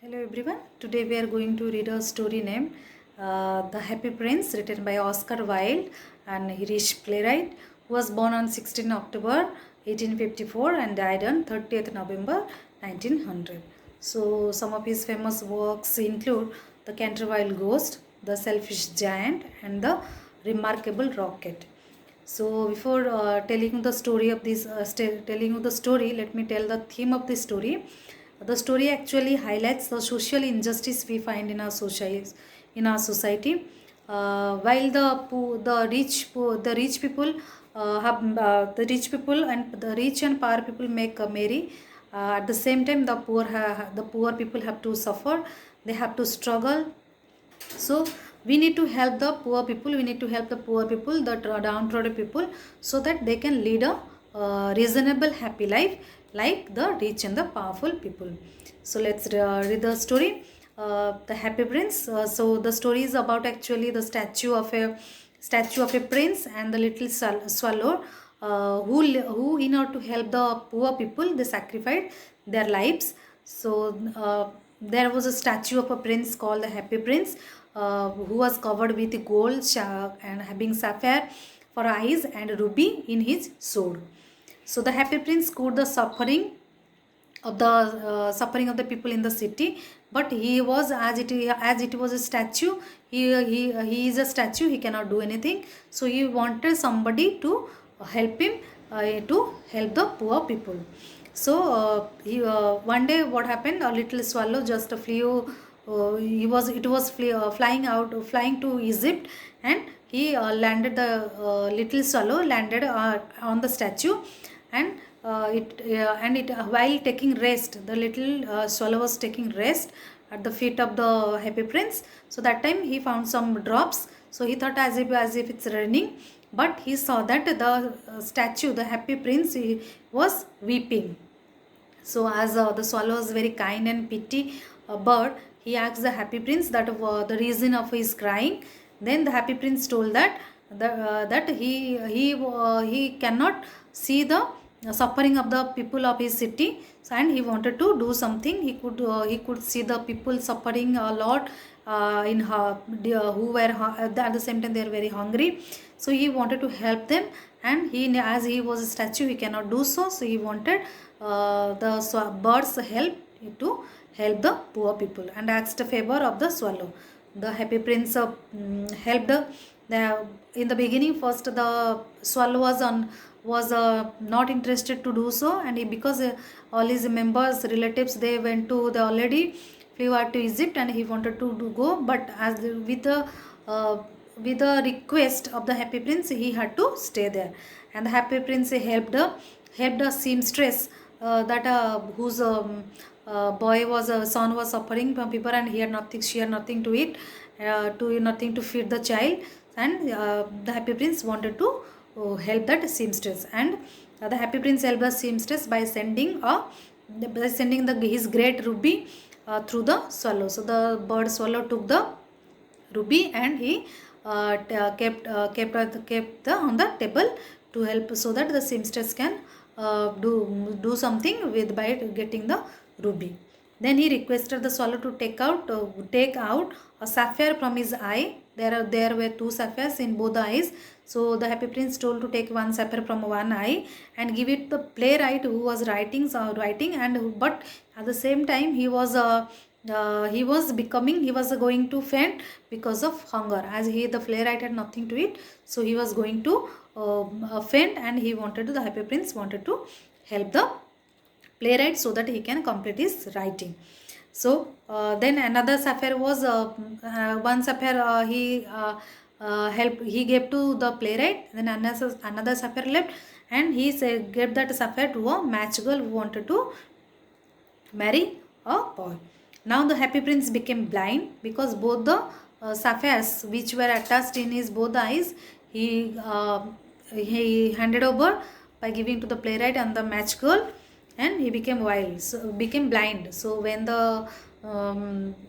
Hello everyone. Today we are going to read a story named The Happy Prince, written by Oscar Wilde, an Irish playwright who was born on 16 October 1854 and died on 30th November 1900. So some of his famous works include The Canterville Ghost, The Selfish Giant, and The Remarkable Rocket. So before telling the story of this, telling you the story, let me tell the theme of the story. The story actually highlights the social injustice we find in our society. While the rich people have the rich people and the rich and poor people make merry. At the same time, the poor people have to suffer. They have to struggle. So we need to help the poor people. We need to help the poor people, the downtrodden people, so that they can lead a reasonable, happy life like the rich and the powerful people. So let's read the story. The Happy Prince. So the story is about actually the statue of a prince and the little swallow. Who in order to help the poor people, they sacrificed their lives. So there was a statue of a prince called the Happy Prince, who was covered with gold and having sapphire for eyes and ruby in his sword. So the Happy Prince cured the suffering of the people in the city, but he was as it was a statue. He is a statue. He cannot do anything. So he wanted somebody to help him, to help the poor people. So one day what happened? A little swallow just flew. Flying to Egypt, and he landed. The little swallow landed on the statue, and while taking rest, the little swallow was taking rest at the feet of the Happy Prince. So that time he found some drops. So he thought as if it's raining, but he saw that the statue, the Happy Prince, he was weeping. So as the swallow is very kind and pity bird, he asked the Happy Prince that the reason of his crying. Then the Happy Prince told that he cannot see the suffering of the people of his city. So, and he wanted to do something. He could see the people suffering a lot, who were at the same time they are very hungry. So he wanted to help them, and as he was a statue, he cannot do so. So he wanted the birds help to help the poor people, and asked a favor of the swallow. The Happy Prince helped in the beginning. First, the swallow was not interested to do so, and because all his members, relatives, they already flew out to Egypt, and he wanted to go, but with the request of the Happy Prince, he had to stay there. And the Happy Prince helped a seamstress, whose son was suffering from fever, and she had nothing to eat, nothing to feed the child. And the Happy Prince wanted to help that seamstress, and the Happy Prince helped the seamstress by sending his great ruby through the swallow. So the bird swallow took the ruby, and he kept on the table to help, so that the seamstress can do something with by getting the ruby. Then he requested the swallow to take out a sapphire from his eye. There were two sapphires in both the eyes. So the Happy Prince told to take one sapphire from one eye and give it to the playwright who was writing, but at the same time he was going to faint because of hunger, as the playwright had nothing to eat. So he was going to faint, and the Happy Prince wanted to help the playwright so that he can complete his writing. So then another sapphire was one sapphire he gave to the playwright. Then another sapphire left, and he gave that sapphire to a match girl who wanted to marry a boy. Now the Happy Prince became blind because both the sapphires which were attached in his both eyes, he handed over by giving to the playwright and the match girl, and he became blind. So when the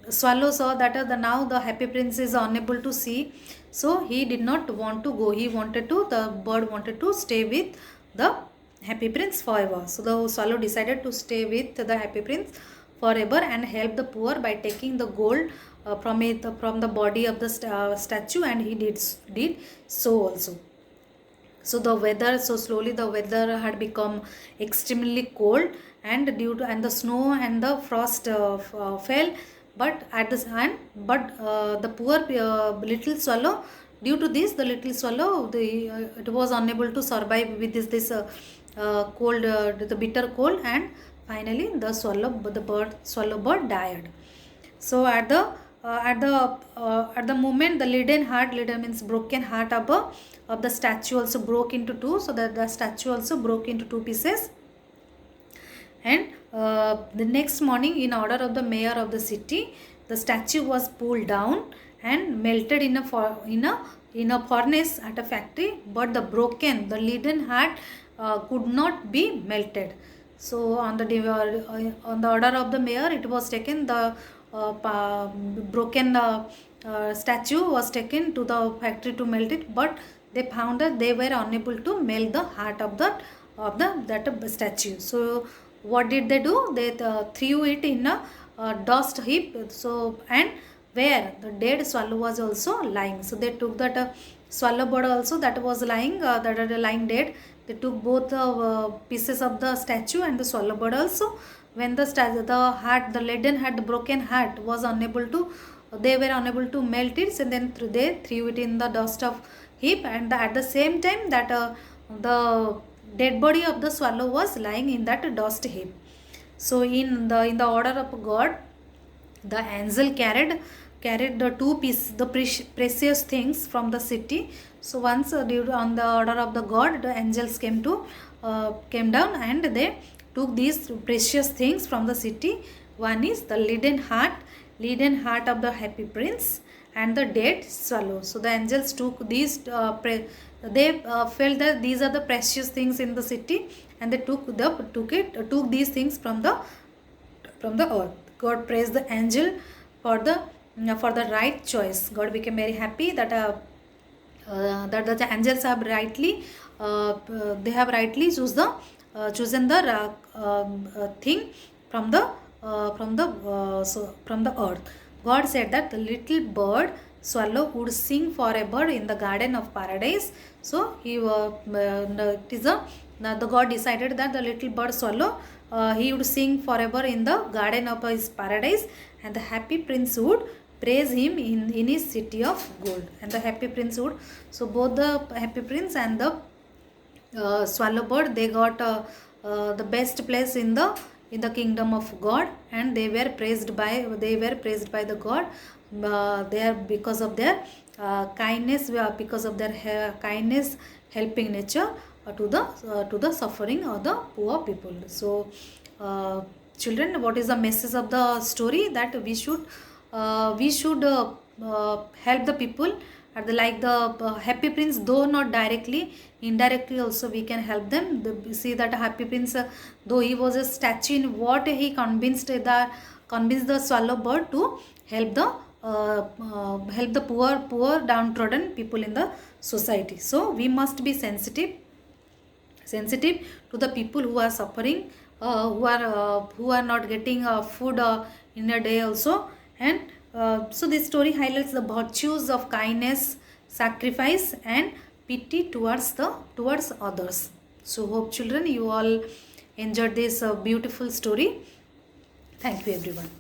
swallow saw that now the Happy Prince is unable to see, so he did not want to go. The bird wanted to stay with the Happy Prince forever. So the swallow decided to stay with the Happy Prince forever and help the poor by taking the gold from the body of the statue, and he did so also. So the weather, so slowly the weather had become extremely cold, and the snow and the frost fell, but at this time, but the poor little swallow, due to this, the little swallow, it was unable to survive with this cold, the bitter cold, and finally the swallow bird died. So at the moment, the leaden means broken heart of the statue also broke into two, so that the statue also broke into two pieces. And the next morning, in order of the mayor of the city, the statue was pulled down and melted in a furnace at a factory, but the leaden heart could not be melted. So on the order of the mayor, it was taken, the broken statue was taken to the factory to melt it, but they found that they were unable to melt the heart of that statue. So what did they do? They threw it in a dust heap. So, and where the dead swallow was also lying, so they took that swallow bird also that was lying, that are lying dead. They took both pieces of the statue and the swallow bird also. When the leaden heart, the broken heart was unable to, they were unable to melt it, and then they threw it in the dust of heap, and at the same time that the dead body of the swallow was lying in that dust heap. So in the order of God, the angel carried the the precious things from the city. So once on the order of the God, the angels came down, and they took these precious things from the city. One is the leaden heart of the happy prince, and the dead swallow. So the angels took these they felt that these are the precious things in the city, and they took these things from the earth. God praised the angel for the right choice. God became very happy that that the angels have rightly chosen the thing from the earth. God said that the little bird swallow would sing forever in the garden of paradise. So the God decided that the little bird swallow, he would sing forever in the garden of his paradise, and the happy prince would praise him in his city of gold. And the happy prince would, so both the happy prince and the swallow bird, they got the best place in the kingdom of God, and they were praised by the God. They are because of their kindness, because of their kindness, helping nature to the suffering of the poor people. So children, what is the message of the story? That we should help the people, like the happy prince, though not directly, indirectly also we can help them. See that happy prince, though he was a statue, in what he convinced the swallow bird to help the poor downtrodden people in the society. So we must be sensitive to the people who are suffering, who are not getting food in a day also. And so this story highlights the virtues of kindness, sacrifice, and pity towards others. So hope children, you all enjoyed this beautiful story. Thank you everyone.